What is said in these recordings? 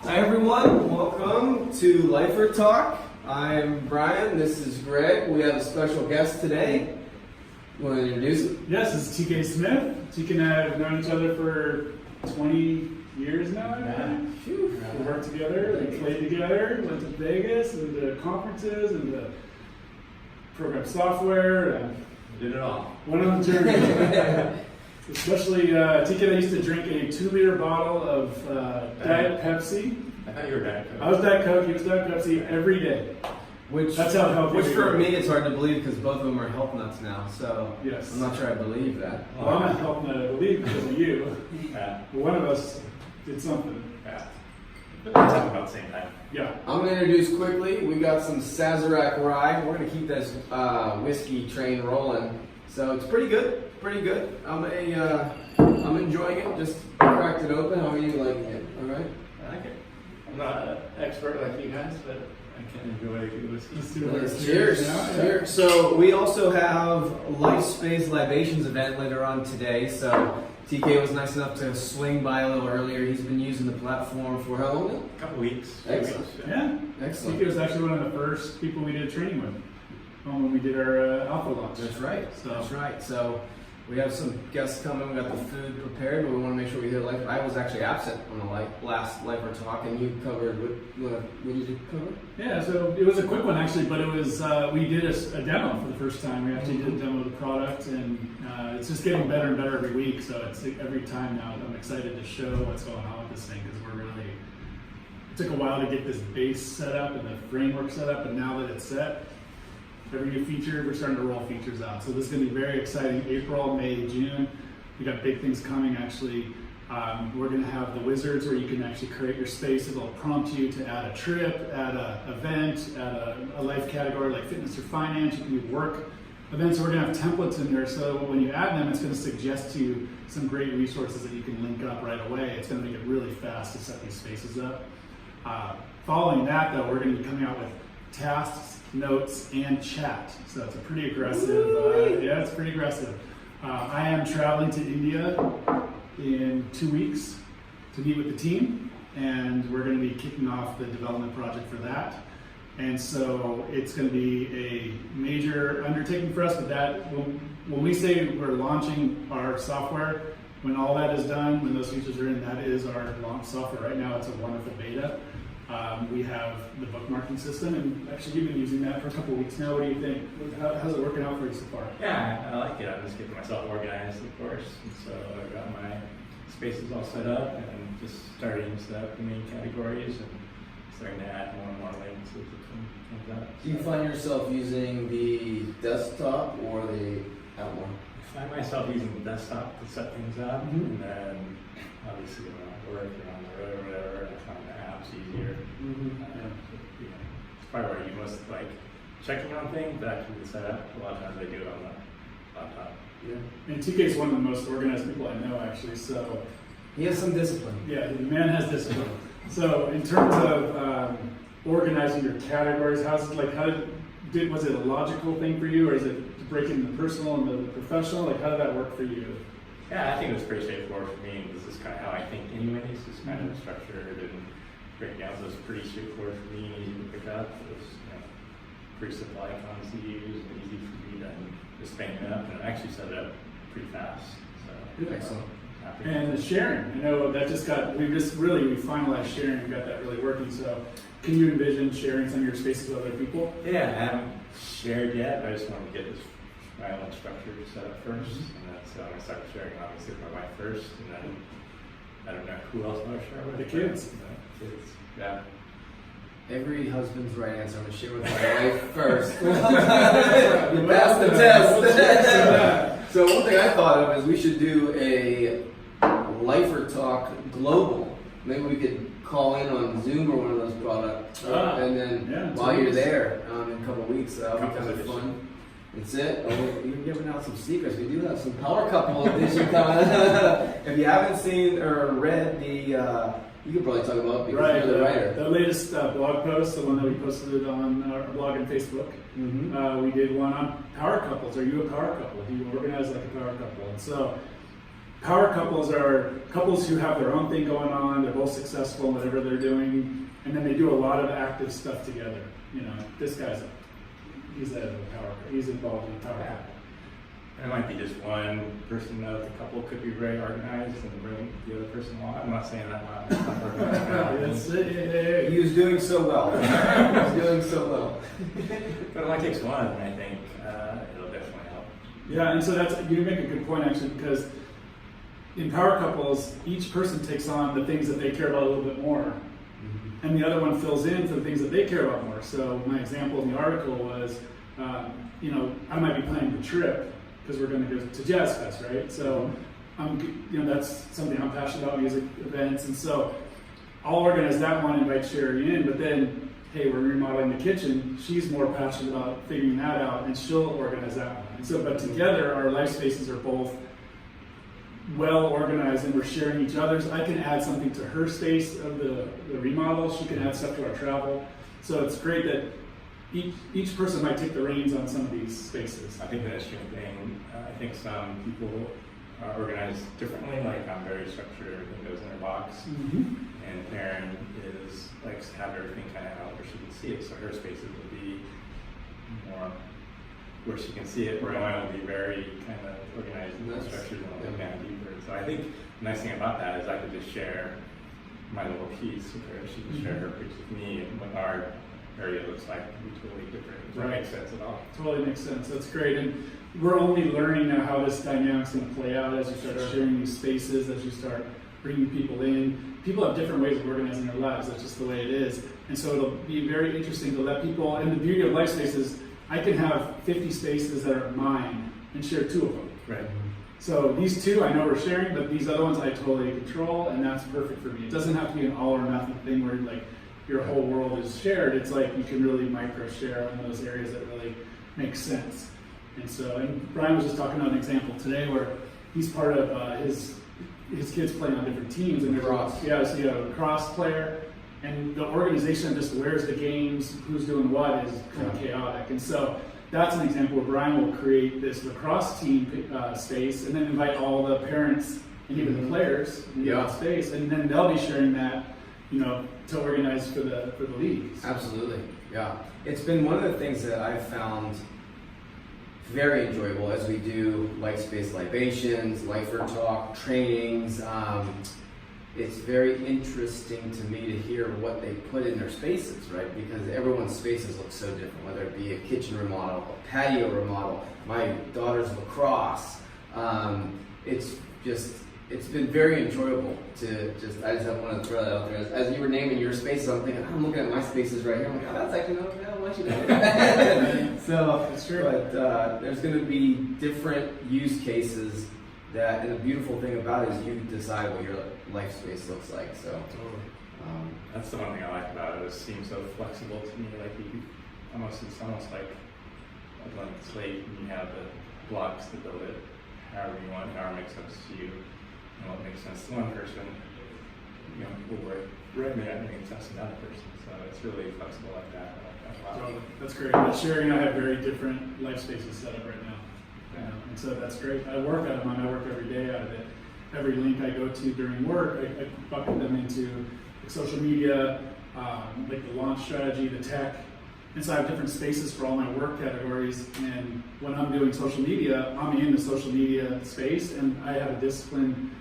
Hi everyone, welcome to LiferTalk. I'm Brian, this is Greg. We have a special guest today. You want to introduce it? Yes, this is TK Smith. TK and I have known each other for 20 years now. We worked together, we played together, went to Vegas and to conferences and to program software. And did it all. Went on the journey. Especially, TK and I used to drink a 2-liter bottle of Diet Pepsi. I thought you were Diet Coke. I was Diet Coke, he was Diet Pepsi every day. That's how healthy. Which for me is hard to believe because both of them are health nuts now. So yes. I'm not sure I believe that. Well, I'm not health nut, I believe, because of you. Yeah. One of us did something. Yeah. We're talking about the same time. Yeah. I'm going to introduce quickly. We got some Sazerac Rye. We're going to keep this whiskey train rolling. So it's pretty good. Pretty good. I'm enjoying it. Just cracked it open. How are you liking it? All right. I like it. I'm not an expert like you guys, but I can enjoy good whiskey. Let's do it. Cheers. Cheers. So we also have LifeSpace Libations event later on today. So TK was nice enough to swing by a little earlier. He's been using the platform for how long now? A couple weeks. Excellent. Yeah. Excellent. TK was actually one of the first people we did training with when we did our alpha launch. That's right. So. That's right. So we have some guests coming. We got the food prepared, but we want to make sure we hit life. I was actually absent on the last LiferTalk, and you covered what did you cover? Yeah, so it was a quick one actually, but it was we did a demo for the first time. We actually did a demo of the product, and it's just getting better and better every week. So it's every time now I'm excited to show what's going on with this thing because we're really. It took a while to get this base set up and the framework set up, and now that it's set. Every new feature, we're starting to roll features out. So this is going to be very exciting. April, May, June. We got big things coming actually. We're going to have the wizards where you can actually create your space. It'll prompt you to add a trip, add an event, add a life category like fitness or finance. You can do work events. So we're going to have templates in there. So when you add them, it's going to suggest to you some great resources that you can link up right away. It's going to make it really fast to set these spaces up. Following that though, we're going to be coming out with tasks, notes, and chat. So it's a pretty aggressive, yeah, it's pretty aggressive. I am traveling to India in 2 weeks to meet with the team, and we're going to be kicking off the development project for that. And so it's going to be a major undertaking for us, but that when we say we're launching our software, when all that is done, when those features are in, that is our launch software. Right now it's a wonderful beta. We have the bookmarking system, and actually you've been using that for a couple of weeks now. What do you think? How's it working out for you so far? Yeah, I like it. I'm just getting myself organized, of course. And so I've got my spaces all set up and just starting to set up the main categories and starting to add more and more links as it comes up. Do you find yourself using the desktop or the Outlook? I find myself using the desktop to set things up, and then obviously when I work or on the road or whatever, I find the apps easier. It's probably where you most like checking on things, but actually the setup, a lot of times I do it on the laptop. Yeah. And TK is one of the most organized people I know actually, so. He has some discipline. Yeah, the man has discipline. So in terms of organizing your categories, was it a logical thing for you, or is it to break into the personal and the professional? Like how did that work for you? Yeah, I think it was pretty straightforward for me. This is kind of how I think anyways. It's kind of structured and breakdowns. So it was pretty straightforward for me and easy to pick up. It was pretty simple icons to use and easy for me to just bang it up. And I actually set it up pretty fast. So Excellent. Happy. And the sharing, I know that we finalized sharing and got that really working. So can you envision sharing some of your spaces with other people? Yeah, I haven't shared yet. I just wanted to get my own structure set up first. And then so I'm going to start sharing obviously with my wife first. And then I don't know who else I want to share with. The kids. Kids. Yeah. Every husband's right answer. I'm going to share with my wife first. You passed the test. So one thing I thought of is we should do a LiferTalk global. Maybe we could call in on Zoom or one of those products, and then while you're there in a couple of weeks, that'll be kind of fun. That's it. Oh, you're giving out some secrets. We do have some Power Couple edition coming. If you haven't seen or read the, you could probably talk about it because you're the writer. The latest blog post, the one that we posted on our blog and Facebook. We did one on power couples. Are you a power couple? Do you organize like a power couple? And so Power couples are couples who have their own thing going on. They're both successful in whatever they're doing, and then they do a lot of active stuff together. You know, this guy's he's involved in a power couple. It might be just one person though. The couple could be very organized and bring the other person along. I'm not saying that loud. He was doing so well. He was doing so well. But it only takes one, and I think it'll definitely help. Yeah, and so you make a good point actually, because in power couples, each person takes on the things that they care about a little bit more, and the other one fills in for the things that they care about more. So my example in the article was, you know, I might be planning the trip because we're going to go to Jazz Fest, right? So, you know, that's something I'm passionate about, music events, and so I'll organize that one, invite Sherry in, but then, hey, we're remodeling the kitchen. She's more passionate about figuring that out, and she'll organize that one. And so, but together, our life spaces are both well organized, and we're sharing each other's. I can add something to her space of the remodel. She can add stuff to our travel. So it's great that each person might take the reins on some of these spaces. I think that's the thing. I think some people are organized differently. Like I'm very structured, everything goes in their box. And Karen likes to have everything kind of out where she can see it. So her spaces will be more where she can see it, where mine will be very kind of organized and structured and a little kind of deeper. So I think the nice thing about that is I could just share my little piece with her. She can share her piece with me, and what our area looks like can be totally different. Does that make sense at all? Totally makes sense. That's great. And we're only learning now how this dynamic's going to play out as you start sharing these spaces, as you start bringing people in. People have different ways of organizing their lives. That's just the way it is. And so it'll be very interesting to let people, and the beauty of life spaces, I can have 50 spaces that are mine and share 2 of them. Right. So these 2 I know we're sharing, but these other ones I totally control, and that's perfect for me. It doesn't have to be an all or nothing thing where like your whole world is shared. It's like you can really micro share in those areas that really make sense. And so, and Brian was just talking about an example today where he's part of his kids playing on different teams, and there's so you have a cross player, and the organization just wears the games, who's doing what is kind of chaotic. And so that's an example where Brian will create this lacrosse team space and then invite all the parents and even the players in that space, and then they'll be sharing that, you know, to organize for the leagues. Absolutely, yeah. It's been one of the things that I've found very enjoyable as we do LifeSpace Libations, LiferTalk trainings. It's very interesting to me to hear what they put in their spaces, right? Because everyone's spaces look so different, whether it be a kitchen remodel, a patio remodel, my daughter's lacrosse. It's been very enjoyable to I just want to throw that out there. As you were naming your spaces, I'm thinking, I'm looking at my spaces right here. I'm like, oh, that's actually not bad. Why should I? So, that's true. But there's going to be different use cases and the beautiful thing about it is you decide what your life space looks like. So, that's the one thing I like about it. It seems so flexible to me. Like it's almost like a blank slate, and you have the blocks to build it however you want, however it makes sense to you. And what makes sense to one person, you know, will work. Right. May not make sense to another person. So it's really flexible like that. I like that a lot. That's great. But Sherry and I have very different life spaces set up right now. And so that's great. I work out of mine. I work every day out of it. Every link I go to during work, I bucket them into like social media, like the launch strategy, the tech. And so I have different spaces for all my work categories. And when I'm doing social media, I'm in the social media space, and I have a discipline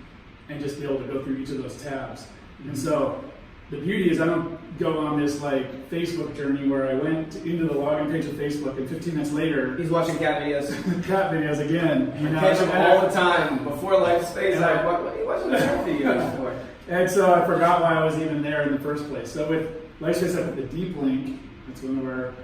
and just be able to go through each of those tabs. And so the beauty is I don't go on this like Facebook journey where I went into the login page of Facebook and 15 minutes later he's watching cat videos. Cat videos again. You know, I catch him all the time before LifeSpace. What are you watching cat videos for? And so I forgot why I was even there in the first place. So with LifeSpace, I put the deep link. That's one of our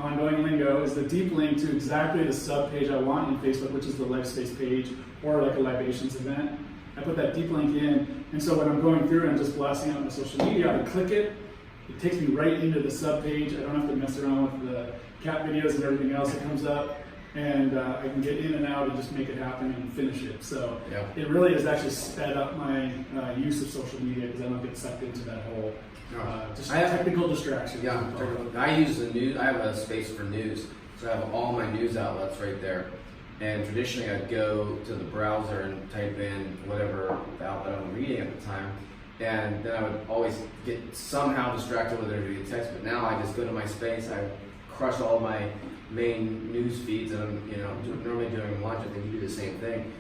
ongoing lingo, is the deep link to exactly the sub page I want in Facebook, which is the LifeSpace page or like a libations event. I put that deep link in, and so when I'm going through and I'm just blasting out my social media, I click it. It takes me right into the sub page. I don't have to mess around with the cat videos and everything else that comes up, and I can get in and out and just make it happen and finish it. So it really has actually sped up my use of social media because I don't get sucked into that whole technical distraction. Yeah, I use the news. I have a space for news, so I have all my news outlets right there. And traditionally, I'd go to the browser and type in whatever outlet I'm reading at the time, and then I would always get somehow distracted with it via text. But now I just go to my space, I crush all my main news feeds, and normally during lunch, I think you do the same thing.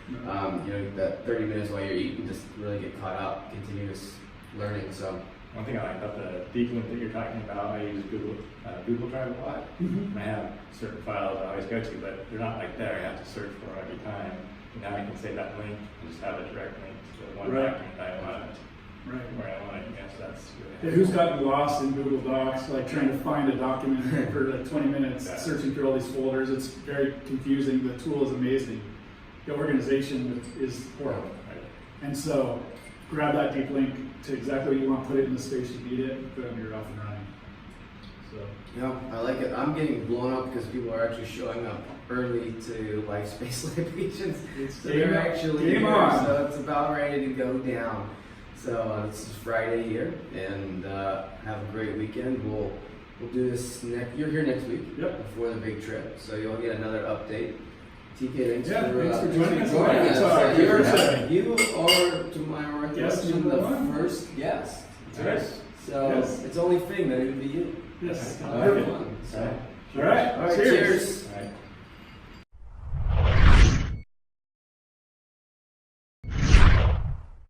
That 30 minutes while you're eating, just really get caught up, continuous learning. So. One thing I like about the deep link that you're talking about, I use Google Drive a lot. And I have certain files I always go to, but they're not like there. I have to search for every time. And now I can save that link and just have a direct link to the one document I want it. Right. Where I want it. Yes, that's really Yeah, who's gotten lost in Google Docs, like trying to find a document for like 20 minutes, Yeah. searching through all these folders? It's very confusing. The tool is amazing. The organization is horrible. Right. And so, grab that deep link to exactly what you want, put it in the space you need it, boom, you're off and running. So. Yeah, I like it. I'm getting blown up because people are actually showing up early to LifeSpace Libations. So they're actually game here, on. so it's about ready to go down. So this is Friday here, and have a great weekend. We'll do this next. You're here next week. Yep. Before the big trip, so you'll get another update. TK, thanks for joining us. You are, to my recollection, number the one. first guest. Yes. So Yes. it's only fitting that it would be you. Yes. Have fun. So. All right. All right, Cheers. cheers.